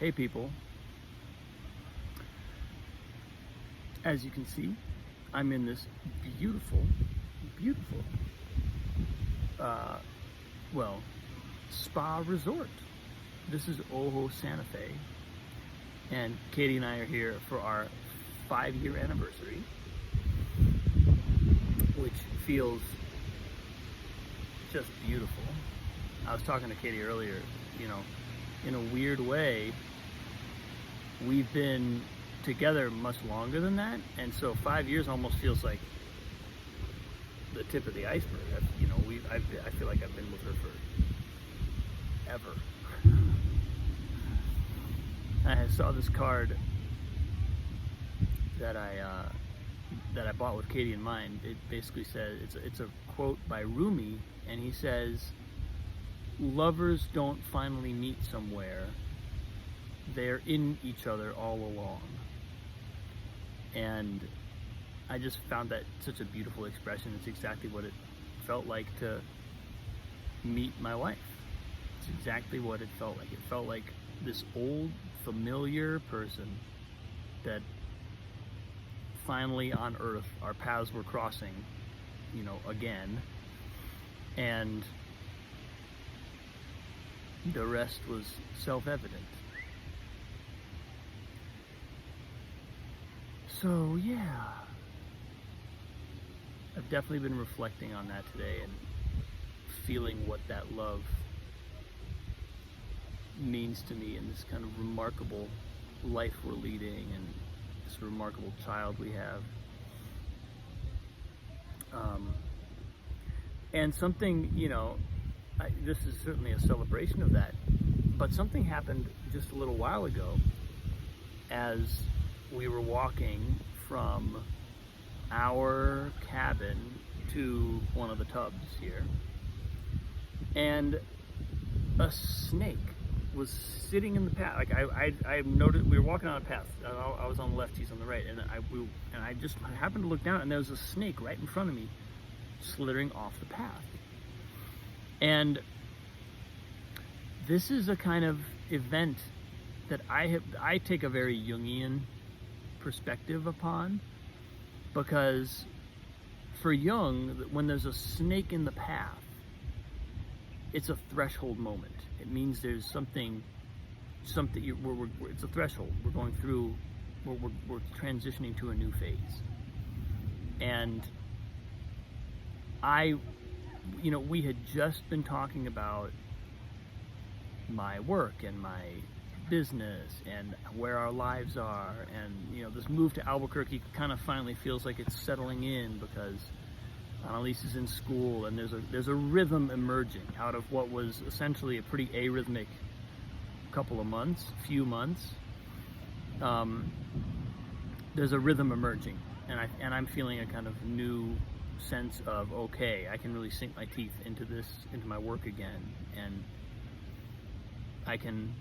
Hey people, as you can see, I'm in this beautiful, uh, well, spa resort. This is Ojo Santa Fe, and Katie and I are here for our 5-year anniversary, which feels just beautiful. I was talking to Katie earlier, in a weird way, we've been together much longer than that, and so 5 years almost feels like the tip of the iceberg. I feel like I've been with her forever. I saw this card that I bought with Katie in mind. It basically says, it's a quote by Rumi, and he says, "Lovers don't finally meet somewhere, they're in each other all along." And I just found that such a beautiful expression. It's exactly what it felt like to meet my wife. It's exactly what it felt like. It felt like this old, familiar person that finally on Earth our paths were crossing, again. And the rest was self-evident. So yeah, I've definitely been reflecting on that today and feeling what that love means to me in this kind of remarkable life we're leading and this remarkable child we have. And something, this is certainly a celebration of that, but something happened just a little while ago as we were walking from our cabin to one of the tubs here, and a snake was sitting in the path. Like I noticed, we were walking on a path. I was on the left, he's on the right, and I just happened to look down, and there was a snake right in front of me, slithering off the path. And this is a kind of event that I take a very Jungian perspective upon, because for Jung, when there's a snake in the path, it's a threshold moment. It means there's something it's a threshold. We're going through, we're transitioning to a new phase. And we had just been talking about my work and my business and where our lives are, and this move to Albuquerque kind of finally feels like it's settling in, because Annalise is in school, and there's a rhythm emerging out of what was essentially a pretty arrhythmic few months. There's a rhythm emerging, and I'm feeling a kind of new sense of, okay, I can really sink my teeth into my work again, and I can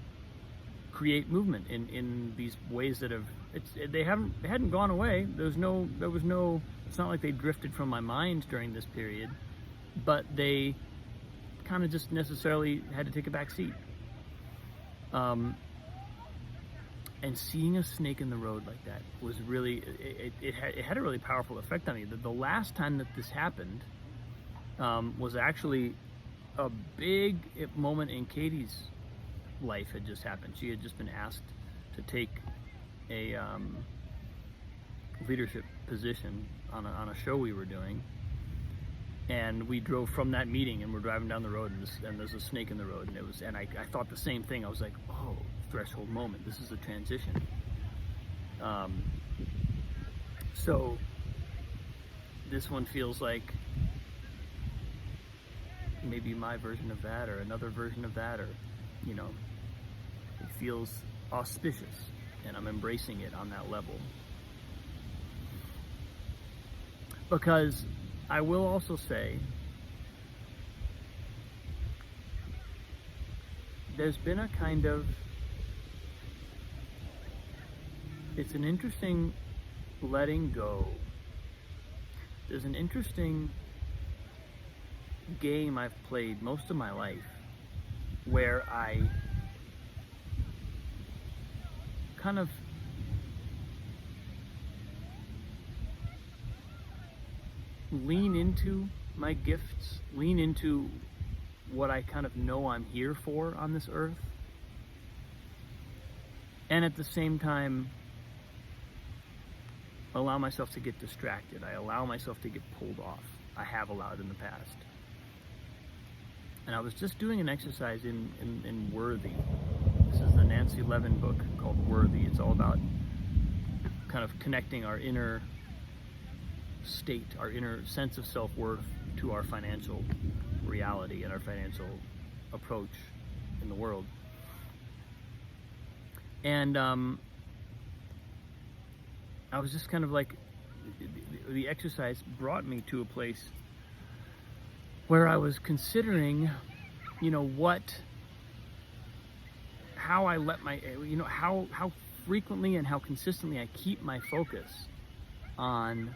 create movement in these ways that they hadn't gone away. It's not like they drifted from my mind during this period, but they kind of just necessarily had to take a back seat. And seeing a snake in the road like that was really, it had a really powerful effect on me. The last time that this happened was actually a big moment in Katie's life had just happened. She had just been asked to take a leadership position on a show we were doing, and we drove from that meeting, and we're driving down the road, and there's a snake in the road, and I thought the same thing. I was like, oh, threshold moment. This is a transition. So this one feels like maybe my version of that, or another version of that, or it feels auspicious, and I'm embracing it on that level. Because I will also say, there's been a kind of, it's an interesting letting go. There's an interesting game I've played most of my life where I kind of lean into my gifts, lean into what I kind of know I'm here for on this earth, and at the same time allow myself to get distracted. I allow myself to get pulled off. I have allowed in the past. And I was just doing an exercise in Worthy. This is the Nancy Levin book called Worthy. It's all about kind of connecting our inner state, our inner sense of self-worth to our financial reality and our financial approach in the world. And I was just kind of like, the exercise brought me to a place where I was considering, how I let my, how frequently and how consistently I keep my focus on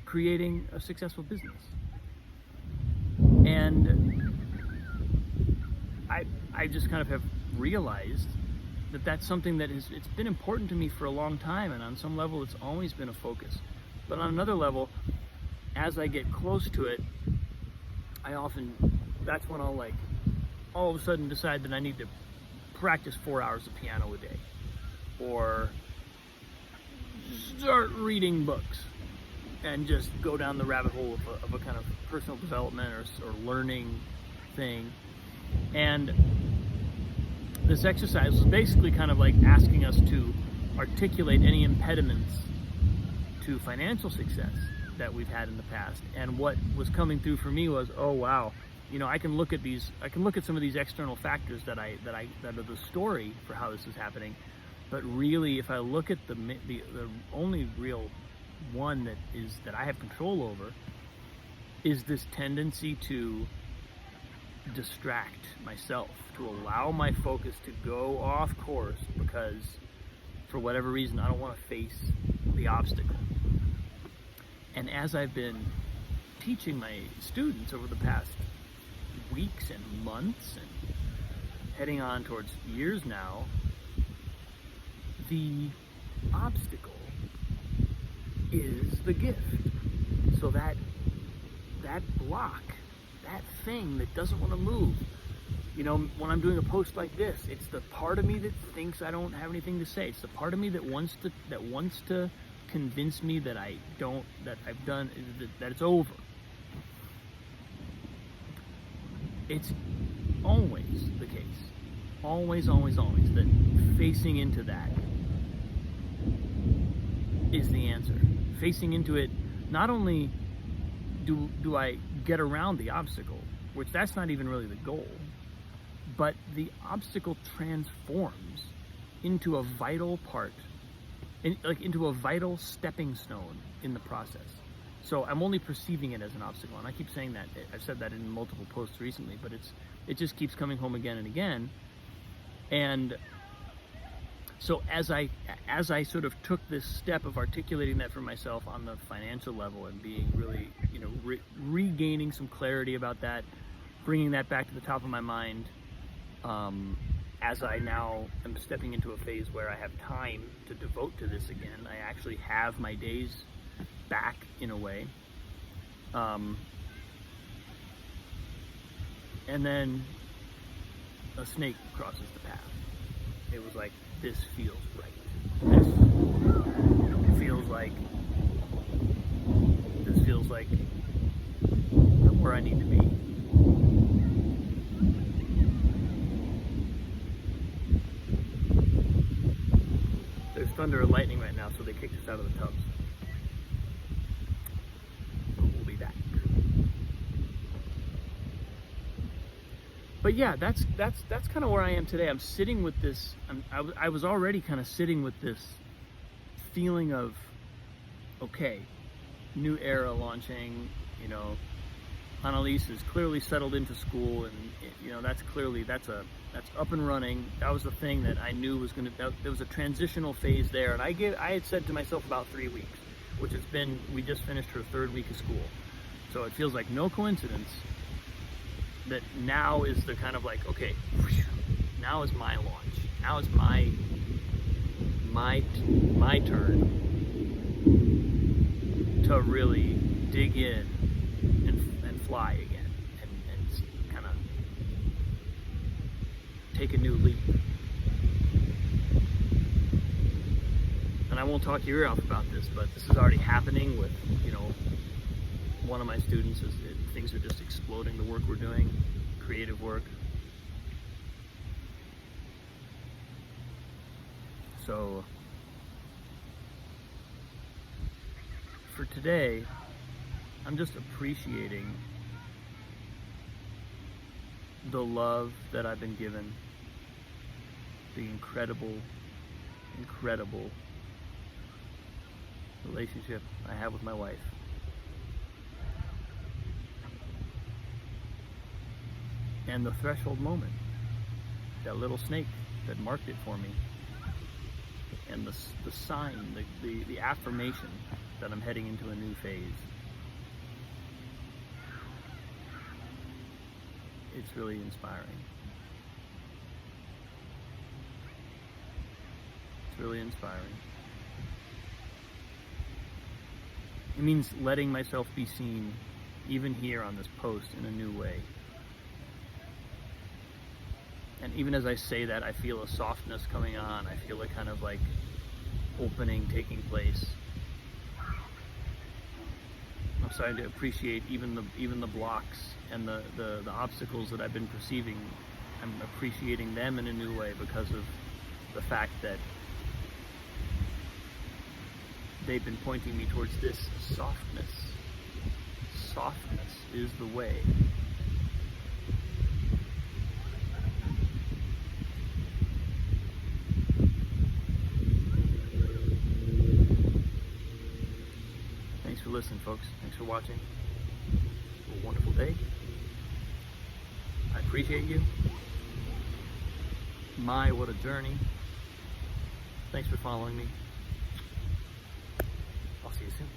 creating a successful business. And I just kind of have realized that that's something that it's been important to me for a long time, and on some level it's always been a focus. But on another level, as I get close to it, that's when I'll all of a sudden decide that I need to practice 4 hours of piano a day, or start reading books and just go down the rabbit hole of a kind of personal development or learning thing. And this exercise was basically kind of like asking us to articulate any impediments to financial success that we've had in the past. And what was coming through for me was, oh wow, I can look at some of these external factors that are the story for how this is happening. But really, if I look at the only real one that I have control over is this tendency to distract myself, to allow my focus to go off course because for whatever reason I don't want to face the obstacle. And as I've been teaching my students over the past weeks and months and heading on towards years now, the obstacle is the gift. So that block, that thing that doesn't want to move, when I'm doing a post like this, it's the part of me that thinks I don't have anything to say. It's the part of me that wants to convince me that that it's over. It's always the case, always, that facing into that is the answer. Facing into it, not only do I get around the obstacle, which that's not even really the goal, but the obstacle transforms into a vital part, into a vital stepping stone in the process. So I'm only perceiving it as an obstacle, and I keep saying that. I've said that in multiple posts recently, but it just keeps coming home again and again. And so as I sort of took this step of articulating that for myself on the financial level and being really, regaining some clarity about that, bringing that back to the top of my mind, as I now am stepping into a phase where I have time to devote to this again, I actually have my days back in a way. And then a snake crosses the path. It was like, this feels right. This feels like where I need to be. There's thunder and lightning right now, so they kicked us out of the tubs. But we'll be back. But yeah, that's kind of where I am today. I'm sitting with this. I was already kind of sitting with this feeling of, okay, new era launching. Annalise is clearly settled into school, and that's up and running. That was the thing that I knew was there was a transitional phase there, and I had said to myself about 3 weeks, which has been, we just finished her 3rd week of school, so it feels like no coincidence that now is the kind of like, okay, now is my launch. Now it's my turn to really dig in and fly again, and kind of take a new leap. And I won't talk your ear off about this, but this is already happening with, one of my students. Things are just exploding, the work we're doing, creative work. So for today, I'm just appreciating the love that I've been given, the incredible relationship I have with my wife. And the threshold moment, that little snake that marked it for me, and the sign, the affirmation that I'm heading into a new phase. It's really inspiring. It's really inspiring. It means letting myself be seen, even here on this post, in a new way. And even as I say that, I feel a softness coming on. I feel a kind of like opening taking place. I'm starting to appreciate even the blocks and the obstacles that I've been perceiving. I'm appreciating them in a new way because of the fact that they've been pointing me towards this softness. Softness is the way. Thanks for listening, folks. Thanks for watching. Have a wonderful day. I appreciate you. What a journey. Thanks for following me. I'll see you soon.